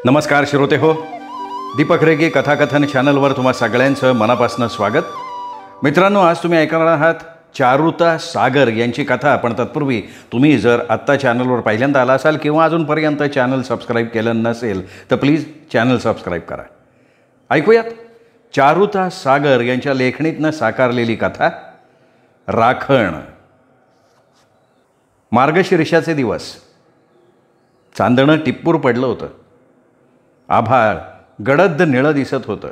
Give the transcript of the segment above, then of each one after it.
नमस्कार श्रोते हो, दीपक रेगे कथाकथन चॅनलवर तुम्हा सगळ्यांचं मनापासून स्वागत. मित्रांनो, आज तुम्ही ऐकणार आहात चारुता सागर यांची कथा. पण तत्पूर्वी तुम्ही जर आत्ता चॅनलवर पहिल्यांदा आला असाल किंवा अजूनपर्यंत चॅनल सबस्क्राईब केलं नसेल तर प्लीज चॅनल सबस्क्राईब करा. ऐकूयात चारुता सागर यांच्या लेखणीतनं साकारलेली कथा राखण. मार्गशीर्षाचे दिवस. चांदणं टिप्पूर पडलं होतं. आभाळ गडद निळं दिसत होतं.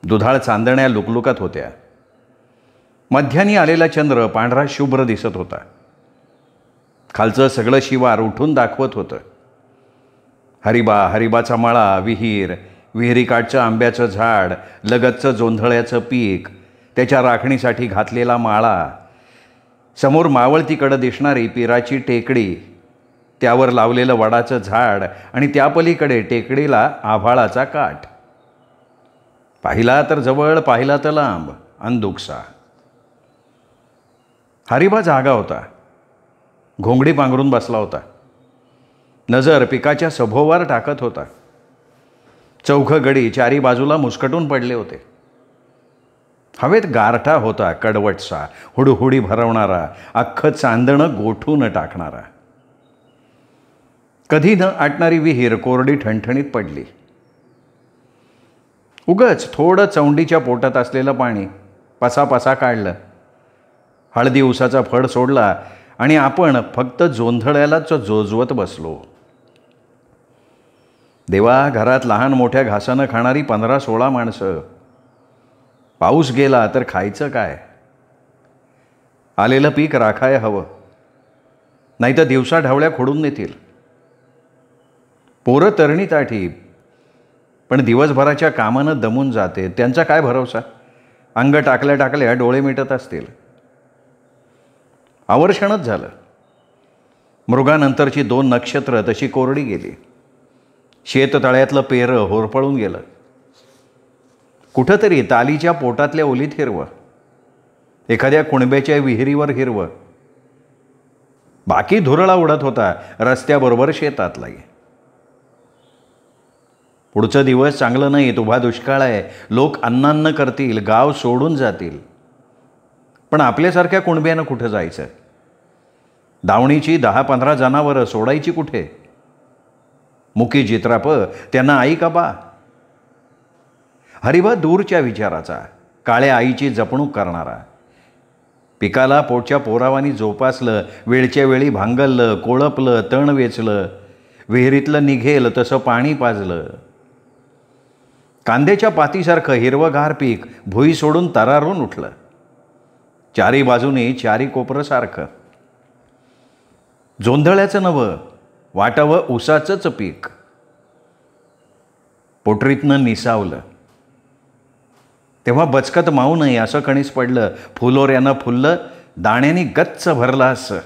दुधाळ चांदण्या लुकलुकत होत्या. मध्यानी आलेला चंद्र पांढरा शुभ्र दिसत होता. खालचं सगळं शिवार उठून दाखवत होतं. हरिबाचा मळा, विहिरीकाठचं आंब्याचं झाड, लगतचं जोंधळ्याचं पीक, त्याच्या राखणीसाठी घातलेला माळा, समोर मावळतीकडं दिसणारी पिराची टेकडी, त्यावर लावलेलं वडाचं झाड आणि त्यापलीकडे टेकडीला आभाळाचा काठ. पाहिला तर जवळ, पाहिला तर लांब, अंदुकसा. हरिबा जागा होता. घोंगडी पांघरून बसला होता. नजर पिकाच्या सभोवार टाकत होता. चौघं गडी चारी बाजूला मुस्कटून पडले होते. हवेत गारठा होता कडवटसा, हुडहुडी भरवणारा, अख्खं चांदणं गोठून टाकणारा. कधी न आटणारी विहीर कोरडी ठणठणीत पडली. उगच थोडं चौंडीच्या पोटात असलेलं पाणी पसापसा काढलं. हळदी उसाचा फड सोडला आणि आपण फक्त जोंधळ्यालाच जोजवत बसलो. देवा, घरात लहान मोठ्या घासानं खाणारी 15-16 माणसं. पाऊस गेला तर खायचं काय? आलेलं पीक राखाय हवं, नाहीतर दिवसा ढवळ्या खोडून नेतील. पोरं तरणी ताठी, पण दिवसभराच्या कामानं दमून जाते. त्यांचा काय भरोसा? अंग टाकल्या डोळे मिटत असतील. आवर्षणच झालं. मृगानंतरची 2 नक्षत्र तशी कोरडी गेली. शेततळ्यातलं पेरं होरपळून गेलं. कुठंतरी तालीच्या पोटातल्या ओलीत हिरवं, एखाद्या कुणब्याच्या विहिरीवर हिरवं. बाकी धुरळा उडत होता रस्त्याबरोबर शेतातलाही. पुढचं दिवस चांगलं नाही. उभा दुष्काळ आहे. लोक अन्नान्न करतील, गाव सोडून जातील. पण आपल्यासारख्या कुणब्यानं कुठं जायचं? दावणीची 10-15 जनावरं सोडायची कुठे? मुकी जित्राप, त्यांना आई का बा? हरिबा दूरच्या विचाराचा, काळ्या आईची जपणूक करणारा. पिकाला पोटच्या पोरावानी जोपासलं, वेळच्या वेळी भांगललं, कोळपलं, तण वेचलं, विहिरीतलं निघेल तसं पाणी पाजलं. कांद्याच्या पातीसारखं हिरवंगार पीक भुई सोडून तरारून उठलं. चारी बाजूनी चारी कोपरसारखं. जोंधळ्याचं नवं, वाटावं ऊसाचंच पीक. पोटरीतनं निसावलं. तेव्हा बचकत मावू नये असं कणीस पडलं. फुलोऱ्यानं फुललं, दाण्यानी गच्च भरलं असं.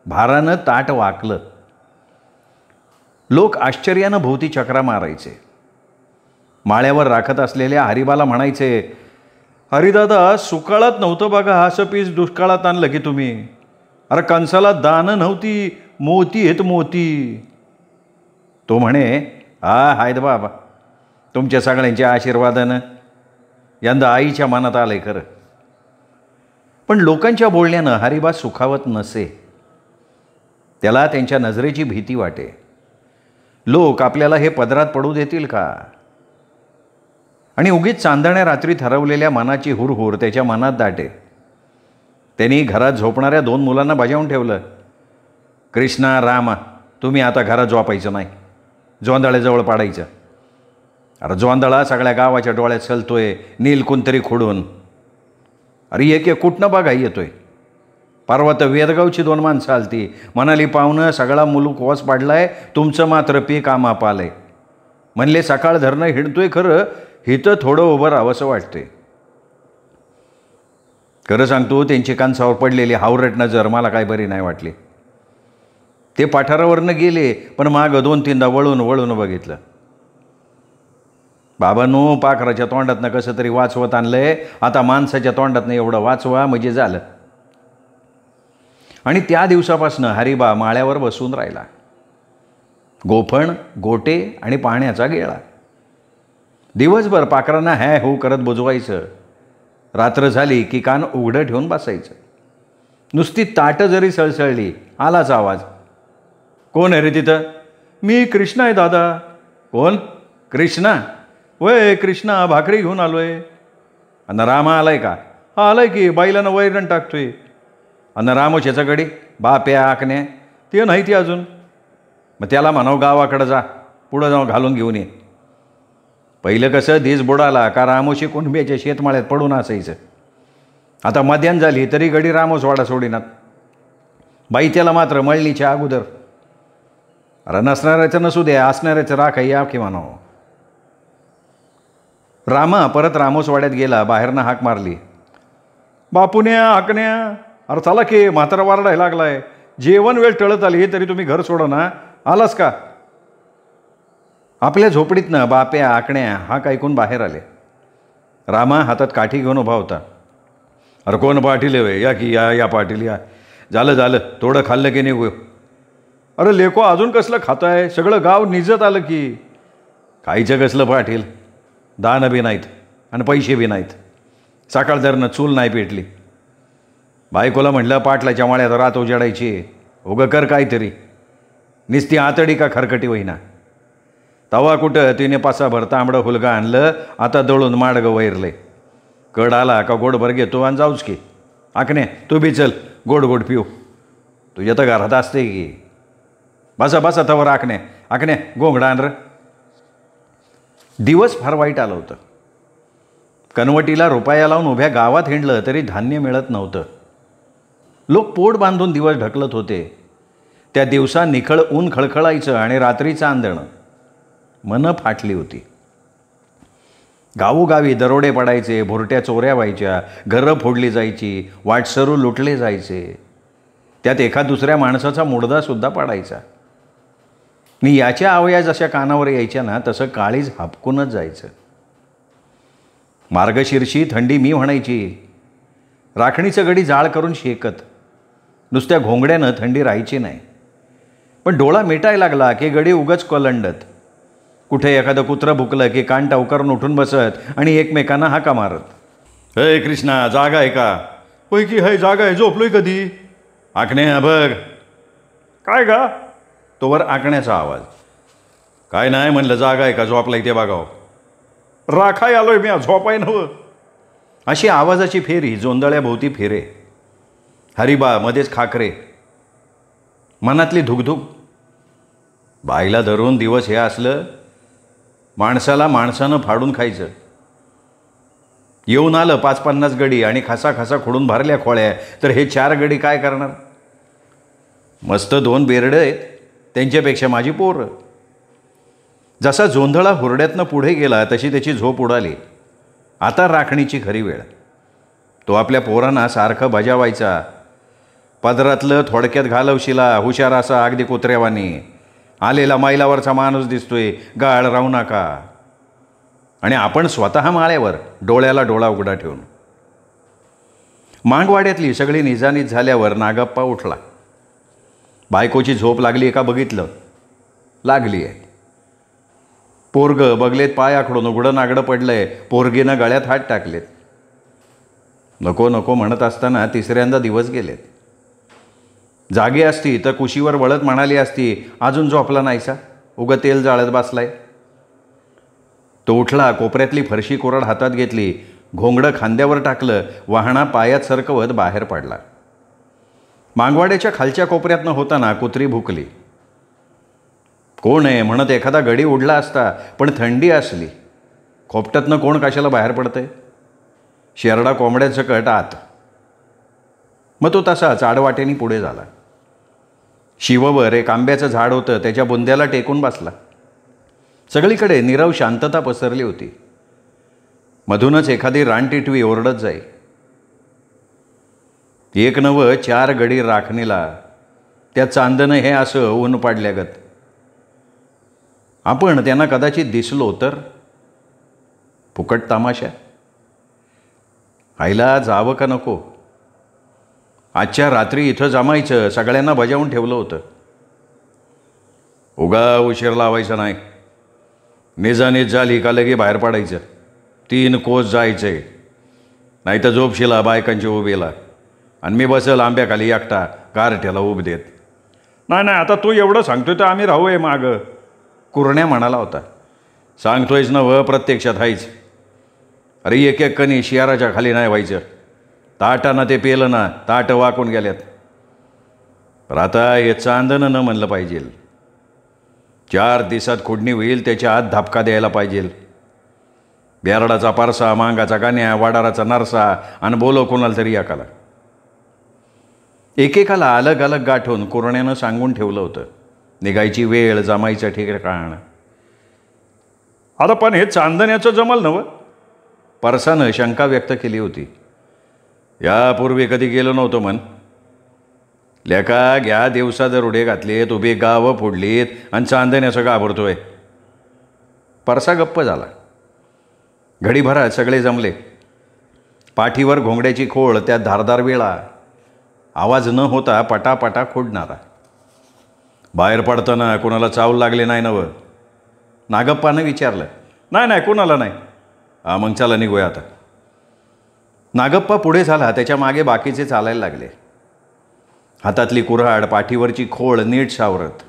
भारानं ताट वाकलं. लोक आश्चर्यानं भोवती चक्रा मारायचे. माळ्यावर राखत असलेल्या हरिबाला म्हणायचे, हरिदादा, सुकाळात नव्हतं बघा असं पीस दुष्काळात आणलं की तुम्ही. अरे कंसाला दानं नव्हती, मोती आहेत मोती. तो म्हणे, हायद बाबा, तुमच्या सगळ्यांच्या आशीर्वादानं यंदा आईच्या मनात आलंय खरं. पण लोकांच्या बोलण्यानं हरिबा सुखावत नसे. त्याला त्यांच्या नजरेची भीती वाटे. लोक आपल्याला हे पदरात पडू देतील का? आणि उगीच चांदण्या रात्री ठरवलेल्या मनाची हुरहुर त्याच्या मनात दाटे. त्यांनी घरात झोपणाऱ्या 2 मुलांना बजावून ठेवलं. कृष्णा, रामा, तुम्ही आता घरात झोपायचं नाही, जोंधळ्याजवळ पाडायचं. अरे जोंधळा सगळ्या गावाच्या डोळ्यात चलतोय, नील कुंतरी खोडून. अरे एक कुठनं बघा येतोय. परवा तर वेदगावची 2 माणसं आलती, म्हणाली, पाहुणं सगळा मुलूक वस पाडलाय, तुमचं मात्र पीक आमाप आलंय. म्हणले, सकाळ धरणं हिंडतोय खरं, हिथं थोडं उभं राहावंसं वाटतंय. खरं सांगतो, त्यांची कानसावर पडलेली हावरट नजर मला काय बरी नाही वाटली. ते पाठारावरनं गेले, पण मागं 2-3दा वळून बघितलं. बाबांनो, पाखराच्या तोंडातनं कसं तरी वाचवत आणलंय, आता माणसाच्या तोंडातनं एवढं वाचवा म्हणजे झालं. आणि त्या दिवसापासून हरिबा माळ्यावर बसून राहिला. गोफण, गोटे आणि पाण्याचा गेळा. दिवसभर पाखरांना हॅ हो करत बुजवायचं. रात्र झाली की कान उघडं ठेवून बसायचं. नुसती ताटं जरी सळसळली आलाच आवाज. कोण आहे रे तिथं? मी कृष्णा आहे दादा. कोण? कृष्णा? वय कृष्णा, भाकरी घेऊन आलोय. अन्न रामा आलाय का? हा आलाय की, बाईलानं वैरण टाकतोय. अन्न रामोशाचा गडी बाप्या आकण्या ते नाही ती अजून. मग त्याला म्हणावं गावाकडं जा, पुढं जाऊन घालून घेऊन ये. पहिलं कसं दिस बुडाला का रामोशी कुणब्याच्या शेतमाळ्यात पडून असायचं. आता मध्यान झाली तरी गडी रामोस वाडा सोडिनात. बाई त्याला मात्र मळणीच्या अगोदर. अरे नसणाऱ्याचं नसू द्या, असणाऱ्याचं राखा या की म्हणावं. रामा परत रामोसवाड्यात गेला. बाहेरनं हाक मारली. बापून्या, हाकण्या, अरे चला की, म्हातारा वारडायला लागलाय. जेवण वेळ टळत आली तरी तुम्ही घर सोडा ना. आलास का? आपल्या झोपडीतनं बाप्या, आकण्या हाक ऐकून बाहेर आले. रामा हातात काठी घेऊन उभा होता. अरे कोण पाटील आहे? या की, या या पाटील या. झालं थोडं खाल्लं की निघू. अरे लेको अजून कसलं खाताय? सगळं गाव निजत आलं की. खायचं कसलं पाटील? दानं बी नाहीत आणि पैसे बी नाहीत. सकाळ दरनं चूल नाही पेटली. बायकोला म्हटलं पाटलाच्या माळ्यात रात उजाडायची, उगं कर काहीतरी. निस्ती आतडी का खरकटी होईना. तवा कुठं तिने पासाभर तांबडं हुलगा आणलं. आता दळून माडगं वैरले. कड आला का गोडभर घेतो आणि जाऊच की. आकणे तू बी चल, गोड गोड पिऊ. तुझ्या तर घरात असते की. बसा तवर आकणे गोंगडा आण र. दिवस फार वाईट आलं होतं. कनवटीला रुपया लावून उभ्या गावात हिंडलं तरी धान्य मिळत नव्हतं. लोक पोट बांधून दिवस ढकलत होते. त्या दिवसा निखळ ऊन खळखळायचं आणि रात्रीचं आंधणं. मनं फाटली होती. गावोगावी दरोडे पडायचे, भुरट्या चोऱ्या व्हायच्या, घरं फोडली जायची, वाटसरू लुटले जायचे. त्यात एका दुसऱ्या माणसाचा मुडदासुद्धा पडायचा. मी याच्या आवया जशा कानावर यायच्या ना तसं काळीज हापकूनच जायचं. मार्गशीर्षी थंडी मी म्हणायची. राखणीचं गडी जाळ करून शेकत. नुसत्या घोंगड्यानं थंडी राहायची नाही. पण डोळा मिटायला लागला की गडी उगच कोलंडत. कुठे एखादं कुत्रं भुकलं की कान टावकारून उठून बसत आणि एकमेकांना हाका मारत. हे कृष्णा, जागा आहे का? होय की, हय जागा आहे. झोपलोय कधी? आकणे बघ. काय का? तोवर आकण्याचा आवाज. काय नाही म्हणलं, जागा आहे का? झोपलाय ते बघावं. राखाय आलोय मी, झोपाय नव्हं. अशी आवाजाची फेरी जोंधळ्याभोवती फिरे. हरिबा मध्येच खाकरे. मनातली धुकधुक. बाईला धरून दिवस हे असलं. माणसाला माणसानं फाडून खायचं. येऊन आलं 5-50 गडी आणि खासा खोडून भरल्या खोळ्या, तर हे 4 गडी काय करणार? मस्त 2 बेरडं आहेत, त्यांच्यापेक्षा माझी पोरं. जसा जोंधळा हुरड्यातनं पुढे गेला तशी त्याची झोप उडाली. आता राखणीची खरी वेळ. तो आपल्या पोरांना सारखं बजावायचा. पदरातलं थोडक्यात घालवशिला, हुशार असा अगदी कुत्र्यावानी. आलेला मैलावरचा माणूस दिसतोय, गाळ राहू नका. आणि आपण स्वतः माळ्यावर, डोळ्याला डोळा उघडा ठेवून. मांगवाड्यातली सगळी निजानीत झाल्यावर नागप्पा उठला. बायकोची झोप लागली का बघितलं. लागली आहे. पोरगं बगलेत पाय आखडून उघडं नागडं पडलंय. पोरगीनं गळ्यात हात टाकलेत. नको म्हणत असताना 3ऱ्यांदा दिवस गेलेत. जागी असती तर कुशीवर वळत म्हणाली असती, अजून झोपला नाहीसा, उगं तेल जाळत बसलाय. तो उठला. कोपऱ्यातली फरशी कोरड हातात घेतली. घोंगडं खांद्यावर टाकलं. वाहणा पायात सरकवत बाहेर पडला. मांगवाड्याच्या खालच्या कोपऱ्यातनं होताना कुत्री भुकली. कोण आहे म्हणत एखादा गडी उडला असता, पण थंडी असली. खोपट्यातनं कोण कशाला बाहेर पडतंय? शेरडा कोंबड्याचं कट आत. मग तो तसाच आडवाटेनी पुढे झाला. शिववर एक आंब्याचं झाड होतं, त्याच्या बुंद्याला टेकून बसला. सगळीकडे नीरव शांतता पसरली होती. मधूनच एखादी रानटिटवी ओरडत जाई. 1 नवं 4 गडी राखणीला. त्या चांदणं हे असं ऊन पाडल्यागत. आपण त्यांना कदाचित दिसलो तर फुकट तमाशा. आईला जावं का नको? आजच्या रात्री इथं जमायचं, सगळ्यांना बजावून ठेवलं होतं. उगा उशीर लावायचा नाही. निजानीज झाली का लगे बाहेर पडायचं. 3 कोस जायचे, नाही तर झोपशिला बायकांची उभीला आणि मी बसेल आंब्याखाली एकटा गारठ्याला उभ देत. नाही नाही, आता तू एवढं सांगतोय तर आम्ही राहू आहे मागं. कुरण्या म्हणाला होता. सांगतोयच नवं, प्रत्यक्षात हायच. अरे एक एक कणी शियाराच्या खाली नाही व्हायचं. ताटानं ते पेलं ना, ताट वाकून गेल्यात. तर आता हे चांदणं न म्हणलं पाहिजे. 4 दिवसात खुडणी होईल त्याच्या आत धापका द्यायला पाहिजे. बेरडाचा पारसा, मांगाचा गाण्या, वाडाराचा नरसा आणि बोलो कोणाला तरी एकाला. एकेकाला अलग अलग गाठून कुरण्यानं सांगून ठेवलं होतं. निघायची वेळ, जमायचं ठिकाण. आता पण हे चांदण्याचं जमल नवं? परसानं शंका व्यक्त केली होती. यापूर्वी कधी गेलो नव्हतो म्हण. लेका घ्या दिवसा जर उडे घातलेत, उभी गावं फोडलीत आणि चांदण्याचं घाबरतोय. परसा गप्प झाला. घडीभरात सगळे जमले. पाठीवर घोंगड्याची खोळ, त्यात धारदार वेळा, आवाज न होता पटापटा खोडणारा. बाहेर पडताना कोणाला चावल लागले नाही नवं? नागप्पानं विचारलं. नाही नाही, कोणाला नाही. हा मग चला निघूया आता. नागप्पा पुढे झाला. त्याच्या मागे बाकीचे चालायला लागले. हातातली कुऱ्हाड, पाठीवरची खोळ नीट सावरत.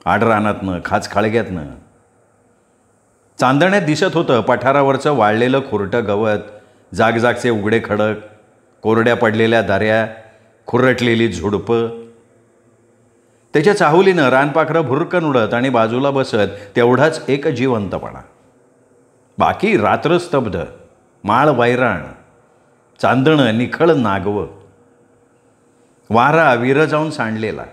आडरानातनं, खाच खाळग्यातनं. चांदण्यात दिसत होतं पठारावरचं वाळलेलं खुरटं गवत, जागजागचे उघडे खडक, कोरड्या पडलेल्या दाऱ्या, खुरटलेली झुडपं. त्याच्या चाहुलीनं रानपाखरं भुरकन उडत आणि बाजूला बसत तेवढाच एक जिवंतपणा. बाकी रात्र स्तब्ध, माळ वैराण, चांदणं निखळ नागवं. वारा विरजावून सांडलेला.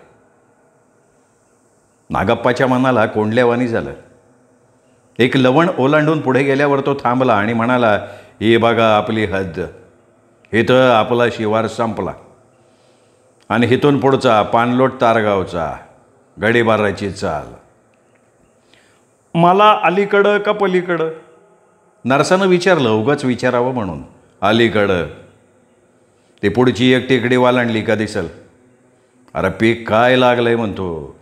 नागप्पाच्या मनाला कोंडल्यावानी झालं. एक लवण ओलांडून पुढे गेल्यावर तो थांबला आणि म्हणाला, ही बघा आपली हद्द. इथं आपला शिवार संपला आणि इथून पुढचा पाणलोट तारगावचा गडीबाराची चाल. मला अलीकडं का पलीकडं? नरसानं विचारलं, उगाच विचारावं म्हणून. अलीकडं. ती पुढची एक टेकडी वालांडली का दिसल. अरे पीक काय लागलंय म्हणतो,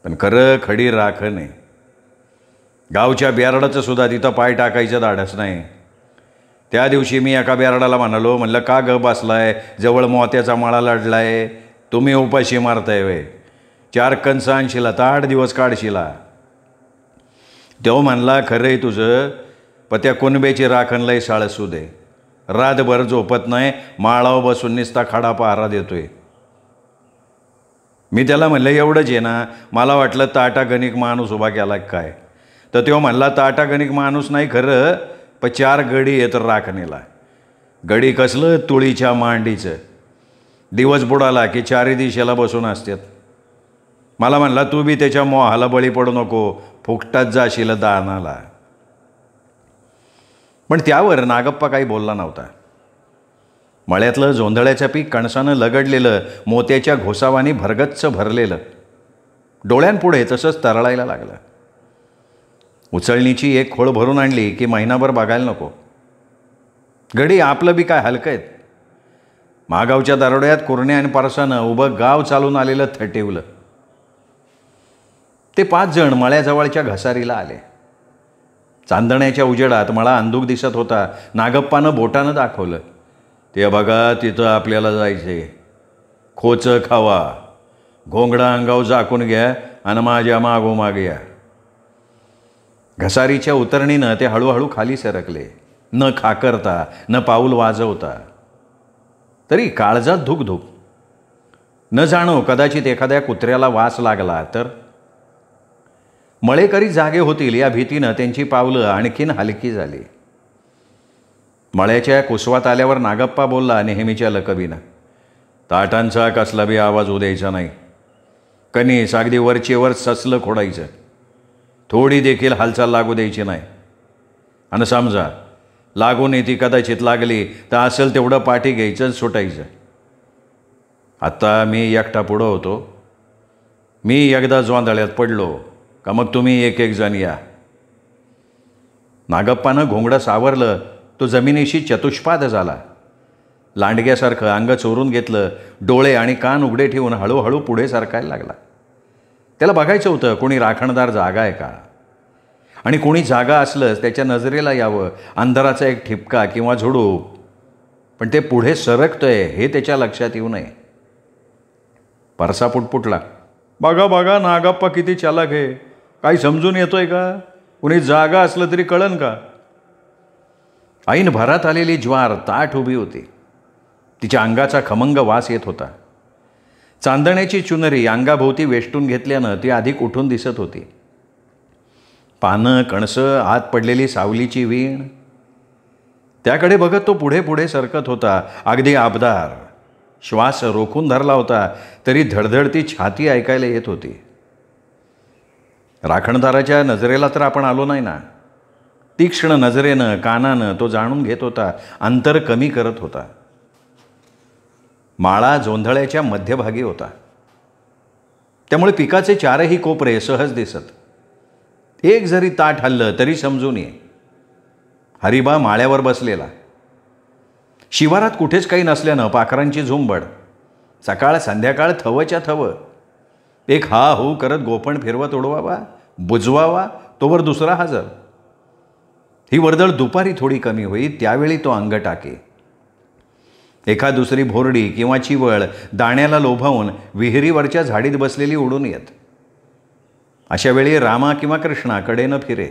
पण खरं खडी राखण आहे. गावच्या बेरडाचं सुद्धा तिथं पाय टाकायचं धाडस नाही. त्या दिवशी मी एका बेरडाला म्हणालो, म्हणलं का ग बसलाय, जवळ मोत्याचा मळा लढलाय, तुम्ही उपाशी मारताय वे. 4 कणसं आणशिला तर 8 दिवस काढशिला. तो म्हणला, खरं आहे तुझं, पण त्या कुणब्याची राखण लय साळसू दे. रातभर झोपत नाही, माळावर बसून निसता खडा पहारा देतोय. मी त्याला म्हणलं, एवढंच आहे ना? मला वाटलं ताटागणिक माणूस उभा केला काय. तर तो म्हणला, ताटागणिक माणूस नाही खरं, पण 4 गडी येत राखणीला. गडी कसलं, तुळीच्या मांडीचं. दिवस बुडाला की 4 दिशेला बसून असतात. मला म्हणला, तू बी त्याच्या मोहाला बळी पडू नको, फुकटात जाशील दानाला. पण त्यावर नागप्पा काही बोलला नव्हता. मळ्यातलं जोंधळ्याचं पीक कणसानं लगडलेलं, मोत्याच्या घोसावानी भरगच्च भरलेलं, डोळ्यांपुढे तसंच तरळायला लागलं. उचलणीची एक खोळ भरून आणली की महिनाभर बघायला नको. गडी आपलं बी काय हलकं आहेत. महागावच्या दरोड्यात कुरण्या आणि परसानं उभं गाव चालून आलेलं थटेवलं. ते 5 जण मळ्याजवळच्या घसारीला आले. चांदण्याच्या उजेडात मळा अंधूक दिसत होता. नागप्पानं बोटानं दाखवलं, ते बघा तिथं आपल्याला जायचे. खोचं खावा, घोंगडा अंगाव झाकून घ्या आणि माझ्या मागोमाग या. घसारीच्या उतरणीनं ते हळूहळू खाली सरकले, न खाकरता न पाऊल वाजवता. तरी काळजात धुकधुक. न जाणो कदाचित एखाद्या कुत्र्याला वास लागला तर. मळेकरी जागे होतील या भीतीनं त्यांची पावलं आणखीन हलकी झाली. मळ्याच्या कुसवात आल्यावर नागप्पा बोलला नेहमीच्या लकबीनं, ताटांचा कसला बी आवाज द्यायचा नाही. कणीस अगदी वरचेवर ससलं खोडायचं. थोडी देखील हालचाल लागू द्यायची नाही. आणि समजा लागून ती कदाचित लागली तर असेल तेवढं पाठी घ्यायचं, सुटायचं. आत्ता मी एकटा पुढं होतो. मी एकदा जोंधळ्यात पडलो का मग तुम्ही एक एक जण या. नागप्पानं घोंगडं सावरलं. तो जमिनीशी चतुष्पाद झाला. लांडग्यासारखं अंग चोरून घेतलं. डोळे आणि कान उघडे ठेवून हळूहळू पुढे सरकायला लागला. त्याला बघायचं होतं कोणी राखणदार जागा आहे का, आणि कोणी जागा असलंच त्याच्या नजरेला यावं अंधाराचा एक ठिपका किंवा झुडूप. पण ते पुढे सरकतंय हे त्याच्या लक्षात येऊ नये. परसा पुटपुटला, बघा बघा नागाप्पा किती चालाक आहे, काही समजून येतोय का, कुणी जागा असलं तरी कळन का. ऐन भरात आलेली ज्वार ताठ उभी होती. तिच्या अंगाचा खमंग वास येत होता. चांदण्याची चुनरी अंगाभोवती वेष्टून घेतल्यानं ती अधिक उठून दिसत होती. पानं, कणसं, आत पडलेली सावलीची वीण, त्याकडे बघत तो पुढे पुढे सरकत होता. अगदी आबदार. श्वास रोखून धरला होता तरी धडधडती छाती ऐकायला येत होती. राखणदाराच्या नजरेला तर आपण आलो नाही ना. तीक्ष्ण नजरेनं, कानानं तो जाणून घेत होता, अंतर कमी करत होता. माळा जोंधळ्याच्या मध्यभागी होता, त्यामुळे पिकाचे चारही कोपरे सहज दिसत. एक जरी ताट हल्लं तरी समजून ये. हरिबा माळ्यावर बसलेला. शिवारात कुठेच काही नसल्यानं पाखरांची झुंबड. सकाळ संध्याकाळ थवच्या थव. एक हा हो करत गोफण फिरवत उडवावा, बुजवावा, तोवर दुसरा हजर. ही वर्दळ दुपारी थोडी कमी होई, त्यावेळी तो अंग टाके. एका दुसरी भोरडी किंवा चिवळ दाण्याला लोभावून विहिरीवरच्या झाडीत बसलेली उडून येत. अशा वेळी रामा किंवा कृष्णा कडेनं फिरे.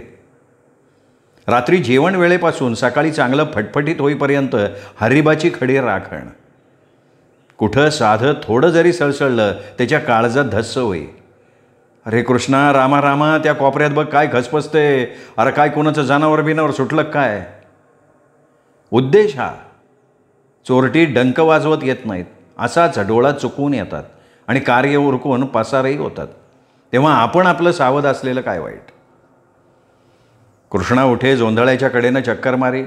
रात्री जेवण वेळेपासून सकाळी चांगलं फटफटीत होईपर्यंत हरिबाची खडी राखण. कुठं साधं थोडं जरी सळसळलं त्याच्या काळजात धस्स होई. अरे कृष्णा, रामा रामा, त्या कोपऱ्यात बघ काय खसपसते. अरे काय कोणाचं जनावर बिनावर सुटलं काय. उद्देश हा, चोरटी डंक वाजवत येत नाहीत, असाच डोळा चुकवून येतात आणि कार्य उरकून पसारही होतात. तेव्हा आपण आपलं सावध असलेलं काय वाईट. कृष्णा उठे, जोंधळ्याच्या कडेनं चक्कर मारे,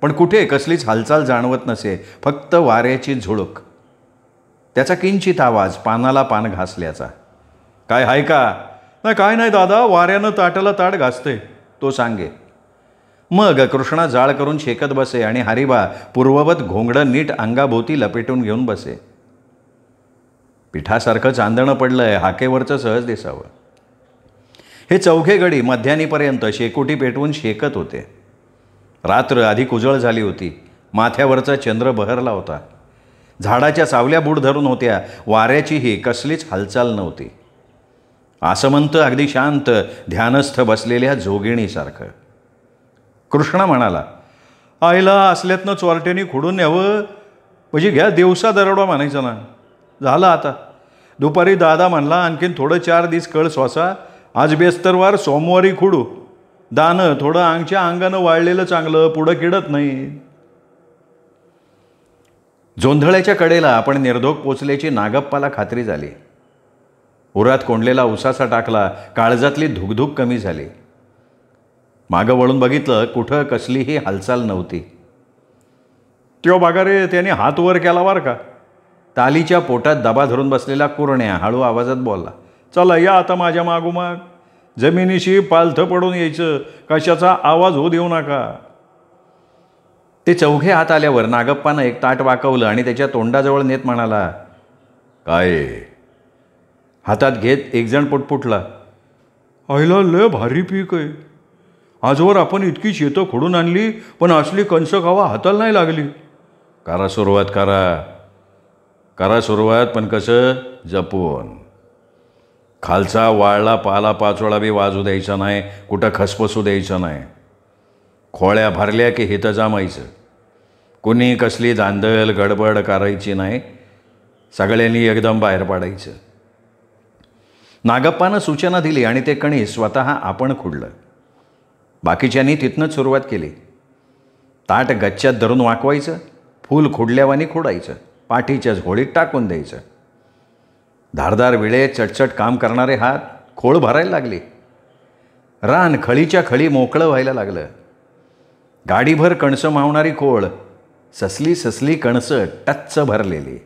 पण कुठे कसलीच हालचाल जाणवत नसे, फक्त वाऱ्याची झुळूक. त्याचा किंचित आवाज पानाला पान घासल्याचा. काय हाय का. नाही काय नाही दादा, वाऱ्यानं ताटाला ताट घासते, तो सांगे. मग कृष्णा जाळ करून शेकत बसे आणि हरिबा पूर्ववत घोंगडं नीट अंगाभोवती लपेटून घेऊन बसे. पिठासारखं चांदणं पडलंय, हाकेवरचं सहज दिसावं. हे चौघे गडी मध्यानीपर्यंत शेकोटी पेटवून शेकत होते. रात्र अधिक उजळ झाली होती. माथ्यावरचा चंद्र बहरला होता. झाडाच्या सावल्या बूड धरून होत्या. वाऱ्याचीही कसलीच हालचाल नव्हती. आसमंत, अगदी शांत, ध्यानस्थ बसलेल्या जोगिणीसारखं. कृष्णा म्हणाला, आईला असल्यातनं चोरट्यानी खुडून न्यावं म्हणजे घ्या दिवसा दरोडा म्हणायचा ना. झालं आता. दुपारी दादा म्हणला आणखीन थोडं 4 दिवस कळ श्वासा, आज बेस्तरवार सोमवारी खुडू. दानं थोडं अंगच्या अंगानं वाळलेलं चांगलं, पुढं किडत नाही. जोंधळ्याच्या कडेला आपण निर्धोक पोचल्याची नागप्पाला खात्री झाली. उरात कोंडलेला उसासा टाकला. काळजातली धुकधुक कमी झाली. मागं वळून बघितलं, कुठं कसलीही हालचाल नव्हती. त्यो बघा रे, त्याने हात वर केला वर का. तालीच्या पोटात दबा धरून बसलेला कुरण्या हळू आवाजात बोलला, चला या आता माझ्या मागोमाग. जमिनीशी पालथं पडून यायचं, कशाचा आवाज होऊ देऊ नका. ते चौघे हात आल्यावर नागप्पानं एक ताट वाकवलं आणि त्याच्या तोंडाजवळ नेत म्हणाला, काय. हातात घेत एकजण पुटपुटला, आईला लय भारी पीक आहे. आजवर आपण इतकी शेतं खोडून आणली, पण असली कंस खावा हाताला नाही लागली. करा सुरुवात, करा सुरुवात, पण कसं जपून. खालचा वाळला पाला पाचोळा बी वाजू द्यायचा नाही, कुठं खसपसू द्यायचं नाही. खोळ्या भरल्या की हिथं जमायचं. कुणी कसली धांदल गडबड करायची नाही. सगळ्यांनी एकदम बाहेर पाडायचं. नागप्पानं सूचना दिली आणि ते कणीस स्वतः आपण खुडलं. बाकीच्यांनी तिथनंच सुरुवात केली. ताट गच्च्यात धरून वाकवायचं, फूल खुडल्यावानी खुडायचं, पाठीच्याच होळीत टाकून द्यायचं. धारदार विळे, चटचट काम करणारे हात, खोळ भरायला लागली. रान खळीच्या खळी मोकळं व्हायला लागलं. गाडीभर कणसं मावणारी खोळ, ससली ससली कणसं टच्च भरलेली.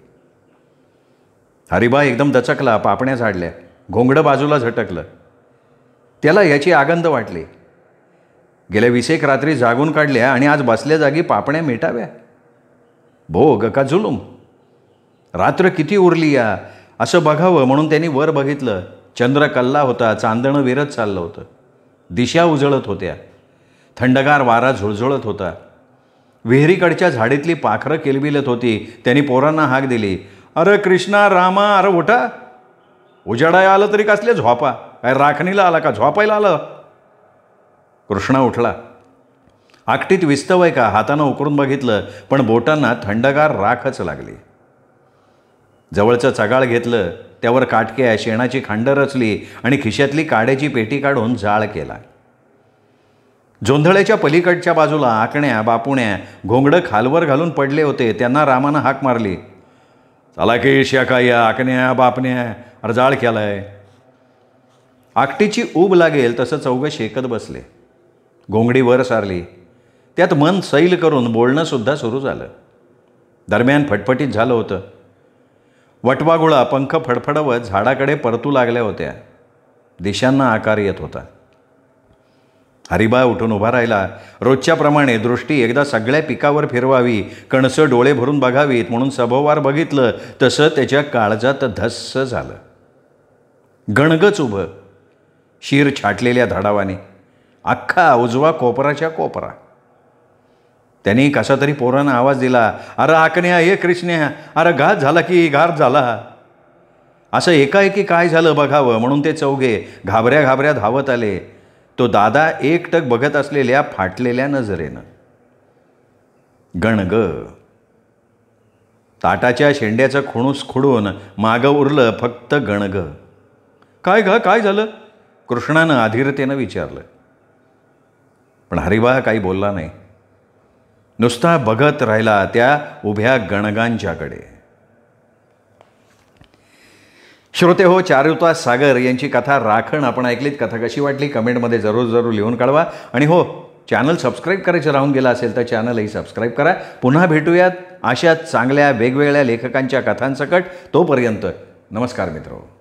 हरिबा एकदम दचकला, पापण्या झाडल्या, घोंगडं बाजूला झटकलं. त्याला याची आगंद वाटली. गेल्या 20 रात्री जागून काढल्या आणि आज बसल्या जागी पापण्या मिटाव्या. भोग का जुलूम. रात्र किती उरली या असं बघावं म्हणून त्यांनी वर बघितलं. चंद्र कल्ला होता, चांदणं विरत चाललं होतं. दिशा उजळत होत्या. थंडगार वारा झुळझुळत होता. विहिरीकडच्या झाडीतली पाखरं किलबिलत होती. त्यांनी पोरांना हाक दिली, अरे कृष्णा, रामा, अरे उठा. उजाडाया आलं तरी कसले झोपा? काय राखणीला आला का झोपायला आलं? कृष्णा उठला. आकटीत विस्तवय का हातानं उकरून बघितलं, पण बोटांना थंडगार राखच लागली. जवळचं चगाळ घेतलं, त्यावर काटक्या शेणाची खांडं रचली आणि खिशातली काड्याची पेटी काढून जाळ केला. जोंधळ्याच्या पलीकडच्या बाजूला आकण्या, बापुण्या घोंगडं खालवर घालून पडले होते. त्यांना रामानं हाक मारली, चला की शेका या आकण्या, बापण्या, अरे जाळ केलाय. आकटीची ऊब लागेल तसं चौघं शेकत बसले. घोंगडी वर सारली. त्यात मन सैल करून बोलणंसुद्धा सुरू झालं. दरम्यान फटफटीत झालं होतं. वटवागुळा पंख फडफडवत झाडाकडे परतू लागल्या होत्या. दिशांना आकार येत होता. हरिबा उठून उभा राहिला. रोजच्याप्रमाणे दृष्टी एकदा सगळ्या पिकावर फिरवावी, कणसं डोळे भरून बघावीत म्हणून सभोवार बघितलं तसं त्याच्या काळजात धस्स झालं. गणगच उभं, शीर छाटलेल्या धाडावाने, अख्खा उजवा कोपराच्या कोपरा. त्यांनी कसा तरी पोरानं आवाज दिला, अरे आकण्या, ये कृष्ण्या, अरे घात झाला की घात झाला. असं एकाएकी काय झालं बघावं म्हणून ते चौघे घाबऱ्या घाबऱ्या धावत आले. तो दादा एकटक बघत असलेल्या फाटलेल्या नजरेनं. गणग. ताटाच्या शेंड्याचं खुणूस खुडून मागं उरलं फक्त गणग. काय झालं? कृष्णानं अधीरतेनं विचारलं. पण हरिबा काही बोलला नाही. नुसता बघत राहिला त्या उभ्या गणगांच्याकडे. श्रोते हो, चारुता सागर यांची कथा राखण आपण ऐकलीत. कथा कशी वाटली कमेंटमध्ये जरूर लिहून कळवा. आणि हो, चॅनल सबस्क्राईब करायचं राहून गेलं असेल तर चॅनलही सबस्क्राईब करा. पुन्हा भेटूयात अशाच चांगल्या वेगवेगळ्या लेखकांच्या कथांसकट. तोपर्यंत नमस्कार मित्रो.